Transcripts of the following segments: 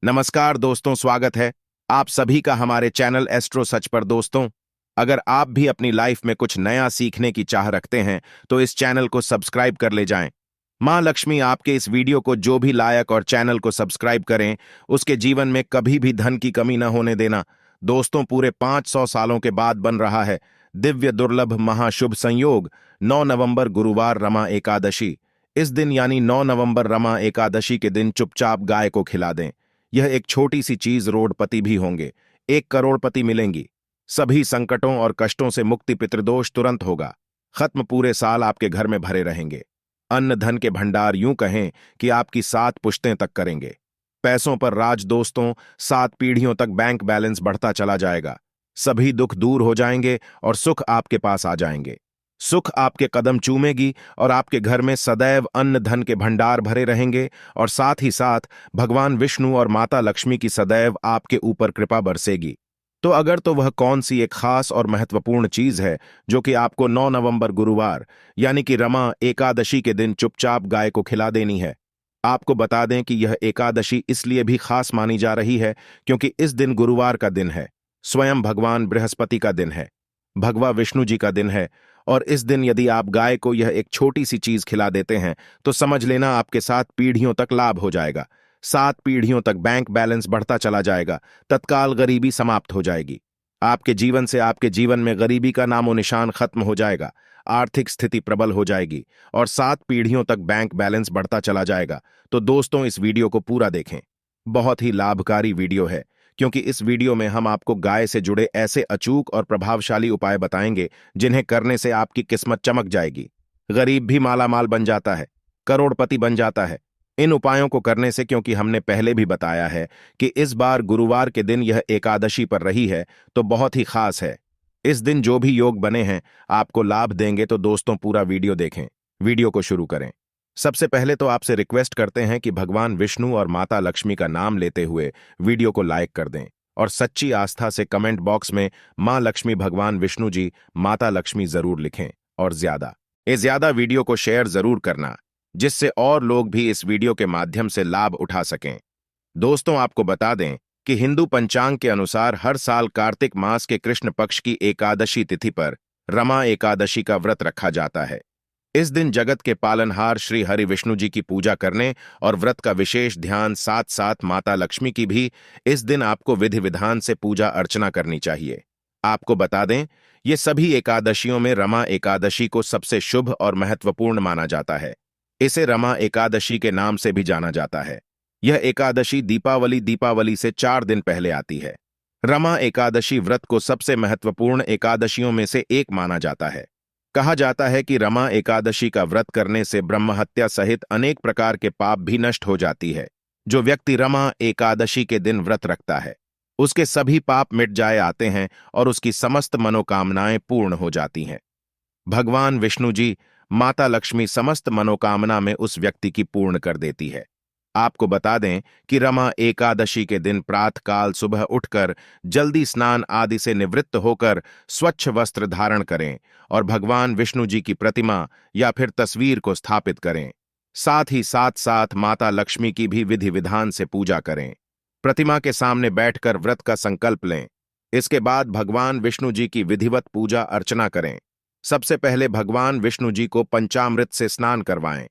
नमस्कार दोस्तों, स्वागत है आप सभी का हमारे चैनल एस्ट्रो सच पर। दोस्तों, अगर आप भी अपनी लाइफ में कुछ नया सीखने की चाह रखते हैं तो इस चैनल को सब्सक्राइब कर ले जाएं। मां लक्ष्मी आपके इस वीडियो को जो भी लायक और चैनल को सब्सक्राइब करें उसके जीवन में कभी भी धन की कमी न होने देना। दोस्तों, पूरे 500 सालों के बाद बन रहा है दिव्य दुर्लभ महाशुभ संयोग 9 नवंबर गुरुवार रमा एकादशी। इस दिन यानी 9 नवंबर रमा एकादशी के दिन चुपचाप गाय को खिला दें। यह एक छोटी सी चीज रोडपति भी होंगे, 1 करोड़पति मिलेंगी। सभी संकटों और कष्टों से मुक्ति, पितृदोष तुरंत होगा खत्म, पूरे साल आपके घर में भरे रहेंगे। अन्न धन के भंडार यूं कहें कि आपकी 7 पुश्तें तक करेंगे। पैसों पर राज दोस्तों, 7 पीढ़ियों तक बैंक बैलेंस बढ़ता चला जाएगा। सभी दुख दूर हो जाएंगे और सुख आपके पास आ जाएंगे। सुख आपके कदम चूमेगी और आपके घर में सदैव अन्न धन के भंडार भरे रहेंगे। और साथ ही साथ भगवान विष्णु और माता लक्ष्मी की सदैव आपके ऊपर कृपा बरसेगी। तो वह कौन सी एक खास और महत्वपूर्ण चीज है जो कि आपको 9 नवंबर गुरुवार यानी कि रमा एकादशी के दिन चुपचाप गाय को खिला देनी है। आपको बता दें कि यह एकादशी इसलिए भी खास मानी जा रही है क्योंकि इस दिन गुरुवार का दिन है, स्वयं भगवान बृहस्पति का दिन है, भगवा विष्णु जी का दिन है। और इस दिन यदि आप गाय को यह एक छोटी सी चीज खिला देते हैं तो समझ लेना आपके 7 पीढ़ियों तक लाभ हो जाएगा। 7 पीढ़ियों तक बैंक बैलेंस बढ़ता चला जाएगा, तत्काल गरीबी समाप्त हो जाएगी। आपके जीवन से आपके जीवन में गरीबी का नामो निशान खत्म हो जाएगा, आर्थिक स्थिति प्रबल हो जाएगी और 7 पीढ़ियों तक बैंक बैलेंस बढ़ता चला जाएगा। तो दोस्तों, इस वीडियो को पूरा देखें, बहुत ही लाभकारी वीडियो है क्योंकि इस वीडियो में हम आपको गाय से जुड़े ऐसे अचूक और प्रभावशाली उपाय बताएंगे जिन्हें करने से आपकी किस्मत चमक जाएगी। गरीब भी मालामाल बन जाता है, करोड़पति बन जाता है इन उपायों को करने से, क्योंकि हमने पहले भी बताया है कि इस बार गुरुवार के दिन यह एकादशी पर रही है तो बहुत ही खास है। इस दिन जो भी योग बने हैं आपको लाभ देंगे। तो दोस्तों, पूरा वीडियो देखें, वीडियो को शुरू करें। सबसे पहले तो आपसे रिक्वेस्ट करते हैं कि भगवान विष्णु और माता लक्ष्मी का नाम लेते हुए वीडियो को लाइक कर दें और सच्ची आस्था से कमेंट बॉक्स में मां लक्ष्मी, भगवान विष्णु जी, माता लक्ष्मी जरूर लिखें। और ज्यादा वीडियो को शेयर जरूर करना जिससे और लोग भी इस वीडियो के माध्यम से लाभ उठा सकें। दोस्तों, आपको बता दें कि हिंदू पंचांग के अनुसार हर साल कार्तिक मास के कृष्ण पक्ष की एकादशी तिथि पर रमा एकादशी का व्रत रखा जाता है। इस दिन जगत के पालनहार श्री हरि विष्णु जी की पूजा करने और व्रत का विशेष ध्यान, साथ साथ माता लक्ष्मी की भी इस दिन आपको विधि विधान से पूजा अर्चना करनी चाहिए। आपको बता दें, ये सभी एकादशियों में रमा एकादशी को सबसे शुभ और महत्वपूर्ण माना जाता है। इसे रमा एकादशी के नाम से भी जाना जाता है। यह एकादशी दीपावली से 4 दिन पहले आती है। रमा एकादशी व्रत को सबसे महत्वपूर्ण एकादशियों में से एक माना जाता है। कहा जाता है कि रमा एकादशी का व्रत करने से ब्रह्महत्या सहित अनेक प्रकार के पाप भी नष्ट हो जाती है। जो व्यक्ति रमा एकादशी के दिन व्रत रखता है उसके सभी पाप मिट जाए आते हैं और उसकी समस्त मनोकामनाएं पूर्ण हो जाती हैं। भगवान विष्णु जी, माता लक्ष्मी समस्त मनोकामना में उस व्यक्ति की पूर्ण कर देती है। आपको बता दें कि रमा एकादशी के दिन प्रातःकाल सुबह उठकर जल्दी स्नान आदि से निवृत्त होकर स्वच्छ वस्त्र धारण करें और भगवान विष्णु जी की प्रतिमा या फिर तस्वीर को स्थापित करें। साथ ही साथ माता लक्ष्मी की भी विधि विधान से पूजा करें। प्रतिमा के सामने बैठकर व्रत का संकल्प लें। इसके बाद भगवान विष्णु जी की विधिवत पूजा अर्चना करें। सबसे पहले भगवान विष्णु जी को पंचामृत से स्नान करवाएं।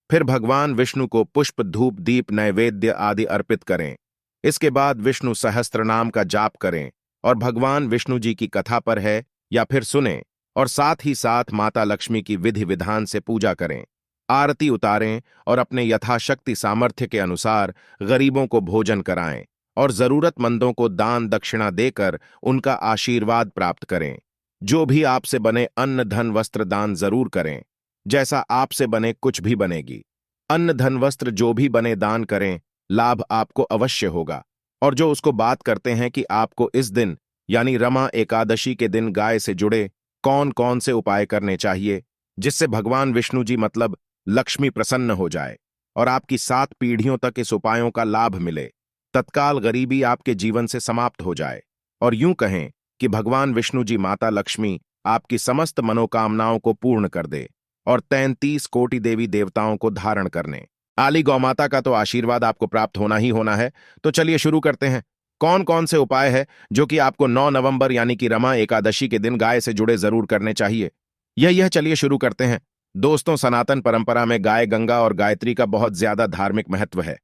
फिर भगवान विष्णु को पुष्प, धूप, दीप, नैवेद्य आदि अर्पित करें। इसके बाद विष्णु सहस्त्र नाम का जाप करें और भगवान विष्णु जी की कथा पर है या फिर सुने और साथ ही साथ माता लक्ष्मी की विधि विधान से पूजा करें। आरती उतारें और अपने यथाशक्ति सामर्थ्य के अनुसार गरीबों को भोजन कराएं और जरूरतमंदों को दान दक्षिणा देकर उनका आशीर्वाद प्राप्त करें। जो भी आपसे बने अन्न धन वस्त्र दान जरूर करें। जैसा आपसे बने कुछ भी बनेगी। अन्न धन वस्त्र जो भी बने दान करें, लाभ आपको अवश्य होगा। और जो उसको बात करते हैं कि आपको इस दिन यानी रमा एकादशी के दिन गाय से जुड़े कौन कौन से उपाय करने चाहिए जिससे भगवान विष्णु जी मतलब लक्ष्मी प्रसन्न हो जाए और आपकी 7 पीढ़ियों तक इस उपायों का लाभ मिले, तत्काल गरीबी आपके जीवन से समाप्त हो जाए और यूं कहें कि भगवान विष्णु जी, माता लक्ष्मी आपकी समस्त मनोकामनाओं को पूर्ण कर दे और 33 कोटि देवी देवताओं को धारण करने आली गौमाता का तो आशीर्वाद आपको प्राप्त होना ही होना है। तो चलिए शुरू करते हैं। कौन कौन से उपाय है जो कि आपको 9 नवंबर यानी कि रमा एकादशी के दिन गाय से जुड़े जरूर करने चाहिए? यह चलिए शुरू करते हैं। दोस्तों, सनातन परंपरा में गाय गंगा और गायत्री का बहुत ज्यादा धार्मिक महत्व है।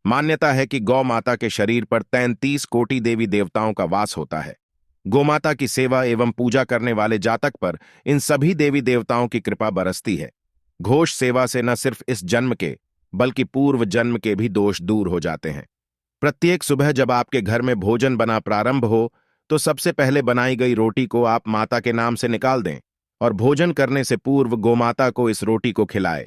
मान्यता है कि गौ माता के शरीर पर 33 कोटि देवी देवताओं का वास होता है। गोमाता की सेवा एवं पूजा करने वाले जातक पर इन सभी देवी देवताओं की कृपा बरसती है। घोष सेवा से न सिर्फ इस जन्म के बल्कि पूर्व जन्म के भी दोष दूर हो जाते हैं। प्रत्येक सुबह जब आपके घर में भोजन बना प्रारंभ हो तो सबसे पहले बनाई गई रोटी को आप माता के नाम से निकाल दें और भोजन करने से पूर्व गोमाता को इस रोटी को खिलाएं।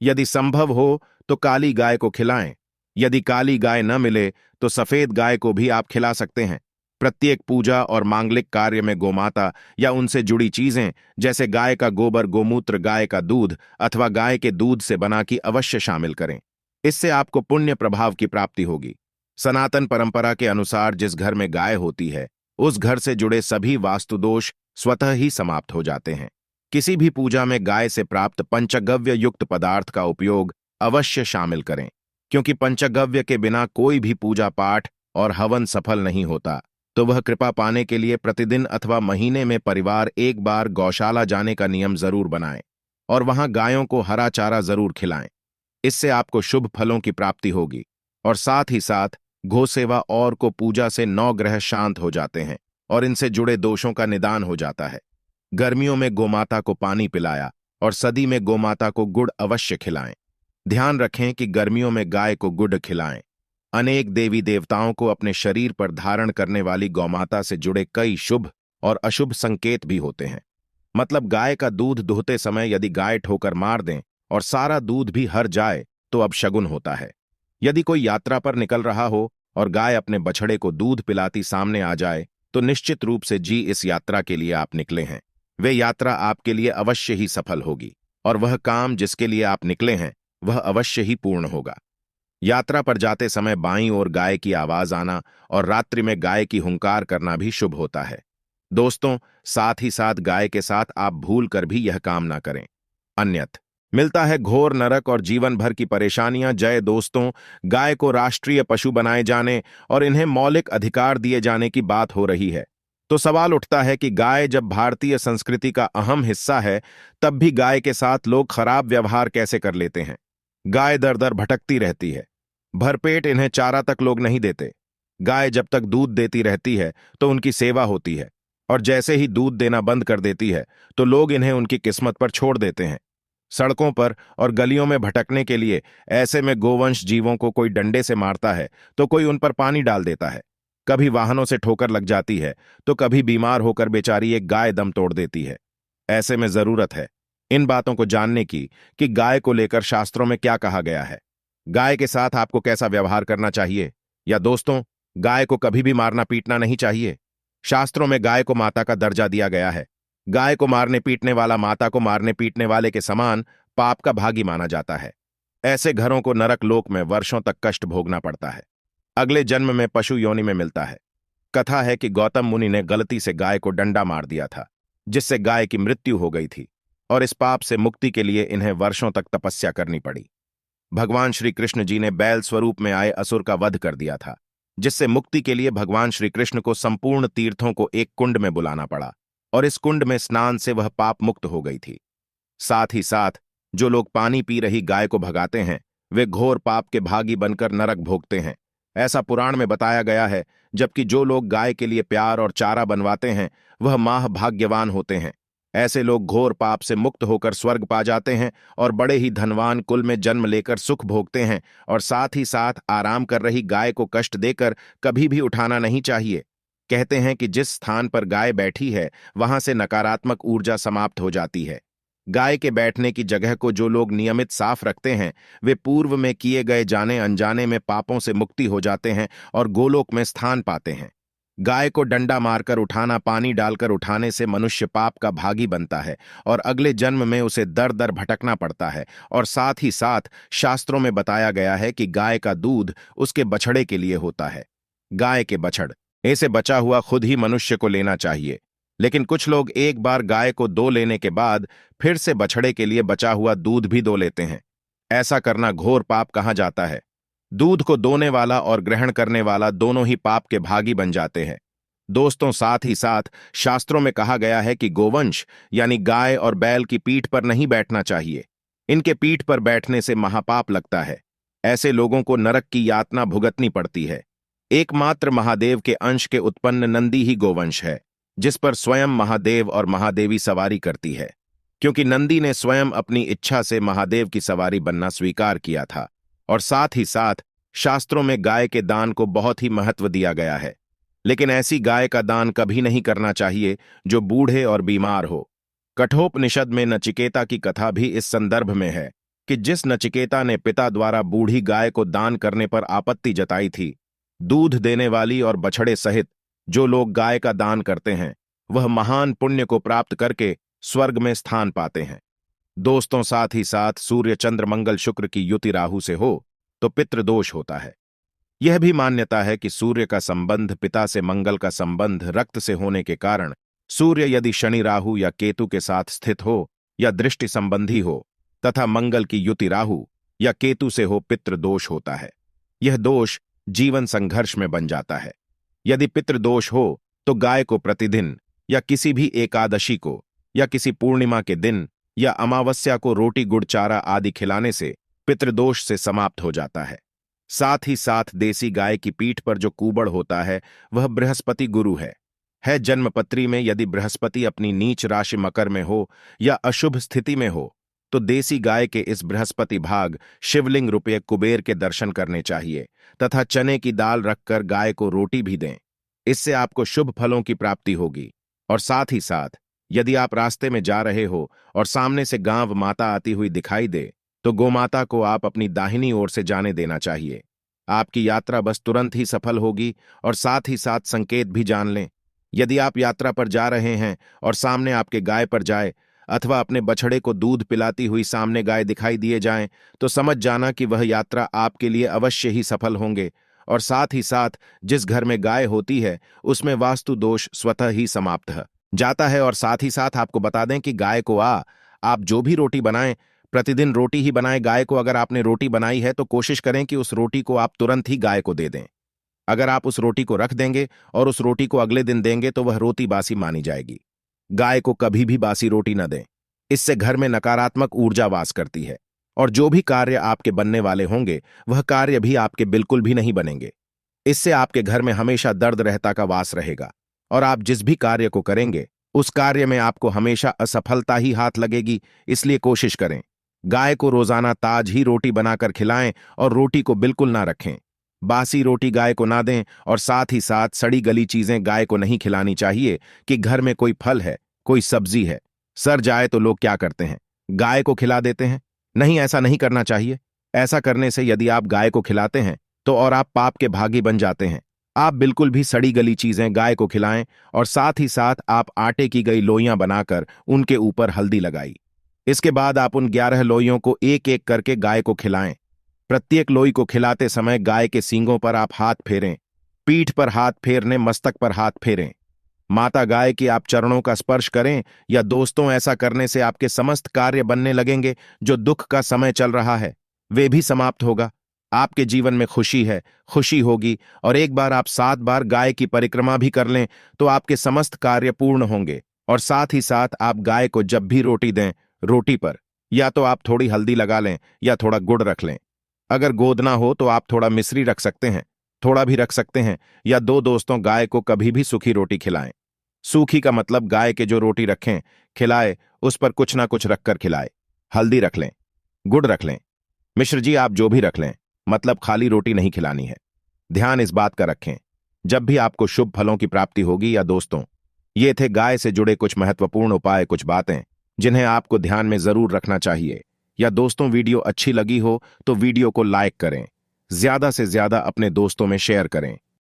यदि संभव हो तो काली गाय को खिलाएं। यदि काली गाय न मिले तो सफेद गाय को भी आप खिला सकते हैं। प्रत्येक पूजा और मांगलिक कार्य में गोमाता या उनसे जुड़ी चीजें जैसे गाय का गोबर, गोमूत्र, गाय का दूध अथवा गाय के दूध से बना की अवश्य शामिल करें। इससे आपको पुण्य प्रभाव की प्राप्ति होगी। सनातन परंपरा के अनुसार जिस घर में गाय होती है उस घर से जुड़े सभी वास्तुदोष स्वतः ही समाप्त हो जाते हैं। किसी भी पूजा में गाय से प्राप्त पंचगव्य युक्त पदार्थ का उपयोग अवश्य शामिल करें, क्योंकि पंचगव्य के बिना कोई भी पूजा पाठ और हवन सफल नहीं होता। तो वह कृपा पाने के लिए प्रतिदिन अथवा महीने में परिवार एक बार गौशाला जाने का नियम जरूर बनाएं और वहां गायों को हरा चारा जरूर खिलाएं। इससे आपको शुभ फलों की प्राप्ति होगी और साथ ही साथ गोसेवा और को पूजा से 9 ग्रह शांत हो जाते हैं और इनसे जुड़े दोषों का निदान हो जाता है। गर्मियों में गोमाता को पानी पिलाया और सदी में गोमाता को गुड़ अवश्य खिलाएं। ध्यान रखें कि गर्मियों में गाय को गुड़ खिलाएं। अनेक देवी देवताओं को अपने शरीर पर धारण करने वाली गौमाता से जुड़े कई शुभ और अशुभ संकेत भी होते हैं। मतलब गाय का दूध दुहते समय यदि गाय ठोकर मार दें और सारा दूध भी हर जाए तो अब शगुन होता है। यदि कोई यात्रा पर निकल रहा हो और गाय अपने बछड़े को दूध पिलाती सामने आ जाए तो निश्चित रूप से जी इस यात्रा के लिए आप निकले हैं। वे यात्रा आपके लिए अवश्य ही सफल होगी और वह काम जिसके लिए आप निकले हैं वह अवश्य ही पूर्ण होगा। यात्रा पर जाते समय बाईं ओर गाय की आवाज आना और रात्रि में गाय की हुंकार करना भी शुभ होता है। दोस्तों, साथ ही साथ गाय के साथ आप भूल कर भी यह काम ना करें, अन्यथा मिलता है घोर नरक और जीवन भर की परेशानियां। जय दोस्तों, गाय को राष्ट्रीय पशु बनाए जाने और इन्हें मौलिक अधिकार दिए जाने की बात हो रही है, तो सवाल उठता है कि गाय जब भारतीय संस्कृति का अहम हिस्सा है तब भी गाय के साथ लोग खराब व्यवहार कैसे कर लेते हैं। गाय दर दर भटकती रहती है, भरपेट इन्हें चारा तक लोग नहीं देते। गाय जब तक दूध देती रहती है तो उनकी सेवा होती है और जैसे ही दूध देना बंद कर देती है तो लोग इन्हें उनकी किस्मत पर छोड़ देते हैं। सड़कों पर और गलियों में भटकने के लिए ऐसे में गोवंश जीवों को कोई डंडे से मारता है तो कोई उन पर पानी डाल देता है। कभी वाहनों से ठोकर लग जाती है तो कभी बीमार होकर बेचारी एक गाय दम तोड़ देती है। ऐसे में जरूरत है इन बातों को जानने की कि गाय को लेकर शास्त्रों में क्या कहा गया है, गाय के साथ आपको कैसा व्यवहार करना चाहिए। या दोस्तों, गाय को कभी भी मारना पीटना नहीं चाहिए। शास्त्रों में गाय को माता का दर्जा दिया गया है। गाय को मारने पीटने वाला माता को मारने पीटने वाले के समान पाप का भागी माना जाता है। ऐसे घरों को नरक लोक में वर्षों तक कष्ट भोगना पड़ता है। अगले जन्म में पशु योनि में मिलता है। कथा है कि गौतम मुनि ने गलती से गाय को डंडा मार दिया था, जिससे गाय की मृत्यु हो गई थी और इस पाप से मुक्ति के लिए इन्हें वर्षों तक तपस्या करनी पड़ी। भगवान श्री कृष्ण जी ने बैल स्वरूप में आए असुर का वध कर दिया था, जिससे मुक्ति के लिए भगवान श्री कृष्ण को संपूर्ण तीर्थों को एक कुंड में बुलाना पड़ा और इस कुंड में स्नान से वह पाप मुक्त हो गई थी। साथ ही साथ जो लोग पानी पी रही गाय को भगाते हैं वे घोर पाप के भागी बनकर नरक भोगते हैं, ऐसा पुराण में बताया गया है। जबकि जो लोग गाय के लिए प्यार और चारा बनवाते हैं वह माह भाग्यवान होते हैं। ऐसे लोग घोर पाप से मुक्त होकर स्वर्ग पा जाते हैं और बड़े ही धनवान कुल में जन्म लेकर सुख भोगते हैं। और साथ ही साथ आराम कर रही गाय को कष्ट देकर कभी भी उठाना नहीं चाहिए। कहते हैं कि जिस स्थान पर गाय बैठी है वहां से नकारात्मक ऊर्जा समाप्त हो जाती है। गाय के बैठने की जगह को जो लोग नियमित साफ रखते हैं वे पूर्व में किए गए जाने अनजाने में पापों से मुक्ति हो जाते हैं और गोलोक में स्थान पाते हैं। गाय को डंडा मारकर उठाना, पानी डालकर उठाने से मनुष्य पाप का भागी बनता है और अगले जन्म में उसे दर दर भटकना पड़ता है। और साथ ही साथ शास्त्रों में बताया गया है कि गाय का दूध उसके बछड़े के लिए होता है। गाय के बछड़ ऐसे बचा हुआ खुद ही मनुष्य को लेना चाहिए, लेकिन कुछ लोग एक बार गाय को दो लेने के बाद फिर से बछड़े के लिए बचा हुआ दूध भी दो लेते हैं। ऐसा करना घोर पाप कहा जाता है। दूध को दोने वाला और ग्रहण करने वाला दोनों ही पाप के भागी बन जाते हैं। दोस्तों, साथ ही साथ शास्त्रों में कहा गया है कि गोवंश यानी गाय और बैल की पीठ पर नहीं बैठना चाहिए। इनके पीठ पर बैठने से महापाप लगता है। ऐसे लोगों को नरक की यातना भुगतनी पड़ती है। एकमात्र महादेव के अंश के उत्पन्न नंदी ही गोवंश है, जिस पर स्वयं महादेव और महादेवी सवारी करती है, क्योंकि नंदी ने स्वयं अपनी इच्छा से महादेव की सवारी बनना स्वीकार किया था। और साथ ही साथ शास्त्रों में गाय के दान को बहुत ही महत्व दिया गया है। लेकिन ऐसी गाय का दान कभी नहीं करना चाहिए जो बूढ़े और बीमार हो। कठोपनिषद में नचिकेता की कथा भी इस संदर्भ में है कि जिस नचिकेता ने पिता द्वारा बूढ़ी गाय को दान करने पर आपत्ति जताई थी, दूध देने वाली और बछड़े सहित जो लोग गाय का दान करते हैं वह महान पुण्य को प्राप्त करके स्वर्ग में स्थान पाते हैं। दोस्तों, साथ ही साथ सूर्य चंद्र मंगल शुक्र की युति राहु से हो तो पितृदोष होता है। यह भी मान्यता है कि सूर्य का संबंध पिता से, मंगल का संबंध रक्त से होने के कारण सूर्य यदि शनि राहु या केतु के साथ स्थित हो या दृष्टि संबंधी हो तथा मंगल की युति राहु या केतु से हो, पितृदोष होता है। यह दोष जीवन संघर्ष में बन जाता है। यदि पितृदोष हो तो गाय को प्रतिदिन या किसी भी एकादशी को या किसी पूर्णिमा के दिन या अमावस्या को रोटी गुड़ चारा आदि खिलाने से पितृदोष से समाप्त हो जाता है। साथ ही साथ देसी गाय की पीठ पर जो कूबड़ होता है वह बृहस्पति गुरु है। जन्मपत्री में यदि बृहस्पति अपनी नीच राशि मकर में हो या अशुभ स्थिति में हो तो देसी गाय के इस बृहस्पति भाग शिवलिंग रुपये कुबेर के दर्शन करने चाहिए तथा चने की दाल रखकर गाय को रोटी भी दें। इससे आपको शुभ फलों की प्राप्ति होगी। और साथ ही साथ यदि आप रास्ते में जा रहे हो और सामने से गांव माता आती हुई दिखाई दे तो गोमाता को आप अपनी दाहिनी ओर से जाने देना चाहिए। आपकी यात्रा बस तुरंत ही सफल होगी। और साथ ही साथ संकेत भी जान लें, यदि आप यात्रा पर जा रहे हैं और सामने आपके गाय पर जाए अथवा अपने बछड़े को दूध पिलाती हुई सामने गाय दिखाई दिए जाएं तो समझ जाना कि वह यात्रा आपके लिए अवश्य ही सफल होंगे। और साथ ही साथ जिस घर में गाय होती है उसमें वास्तु दोष स्वतः ही समाप्त हो जाता है। और साथ ही साथ आपको बता दें कि गाय को आप जो भी रोटी बनाएं प्रतिदिन रोटी ही बनाएं। गाय को अगर आपने रोटी बनाई है तो कोशिश करें कि उस रोटी को आप तुरंत ही गाय को दे दें। अगर आप उस रोटी को रख देंगे और उस रोटी को अगले दिन देंगे तो वह रोटी बासी मानी जाएगी। गाय को कभी भी बासी रोटी न दें, इससे घर में नकारात्मक ऊर्जा वास करती है और जो भी कार्य आपके बनने वाले होंगे वह कार्य भी आपके बिल्कुल भी नहीं बनेंगे। इससे आपके घर में हमेशा दर्द रहता का वास रहेगा और आप जिस भी कार्य को करेंगे उस कार्य में आपको हमेशा असफलता ही हाथ लगेगी। इसलिए कोशिश करें गाय को रोजाना ताज ही रोटी बनाकर खिलाएं और रोटी को बिल्कुल ना रखें। बासी रोटी गाय को ना दें और साथ ही साथ सड़ी गली चीजें गाय को नहीं खिलानी चाहिए कि घर में कोई फल है, कोई सब्जी है, सड़ जाए तो लोग क्या करते हैं, गाय को खिला देते हैं। नहीं, ऐसा नहीं करना चाहिए। ऐसा करने से यदि आप गाय को खिलाते हैं तो और आप पाप के भागी बन जाते हैं। आप बिल्कुल भी सड़ी गली चीजें गाय को खिलाएं और साथ ही साथ आप आटे की गई लोइयां बनाकर उनके ऊपर हल्दी लगाई। इसके बाद आप उन 11 लोइयों को एक एक करके गाय को खिलाएं। प्रत्येक लोई को खिलाते समय गाय के सींगों पर आप हाथ फेरें, पीठ पर हाथ फेरने, मस्तक पर हाथ फेरें। माता गाय की आप चरणों का स्पर्श करें। या दोस्तों, ऐसा करने से आपके समस्त कार्य बनने लगेंगे। जो दुख का समय चल रहा है वे भी समाप्त होगा। आपके जीवन में खुशी है, खुशी होगी। और एक बार आप 7 बार गाय की परिक्रमा भी कर लें तो आपके समस्त कार्य पूर्ण होंगे। और साथ ही साथ आप गाय को जब भी रोटी दें, रोटी पर या तो आप थोड़ी हल्दी लगा लें या थोड़ा गुड़ रख लें। अगर गोद ना हो तो आप थोड़ा मिश्री रख सकते हैं, थोड़ा भी रख सकते हैं। या दोस्तों, गाय को कभी भी सूखी रोटी खिलाएं। सूखी का मतलब गाय के जो रोटी रखें खिलाए उस पर कुछ ना कुछ रखकर खिलाए। हल्दी रख लें, गुड़ रख लें, मिश्र जी आप जो भी रख लें, मतलब खाली रोटी नहीं खिलानी है। ध्यान इस बात का रखें जब भी आपको शुभ फलों की प्राप्ति होगी। या दोस्तों, ये थे गाय से जुड़े कुछ महत्वपूर्ण उपाय, कुछ बातें जिन्हें आपको ध्यान में जरूर रखना चाहिए। या दोस्तों, वीडियो अच्छी लगी हो तो वीडियो को लाइक करें, ज्यादा से ज्यादा अपने दोस्तों में शेयर करें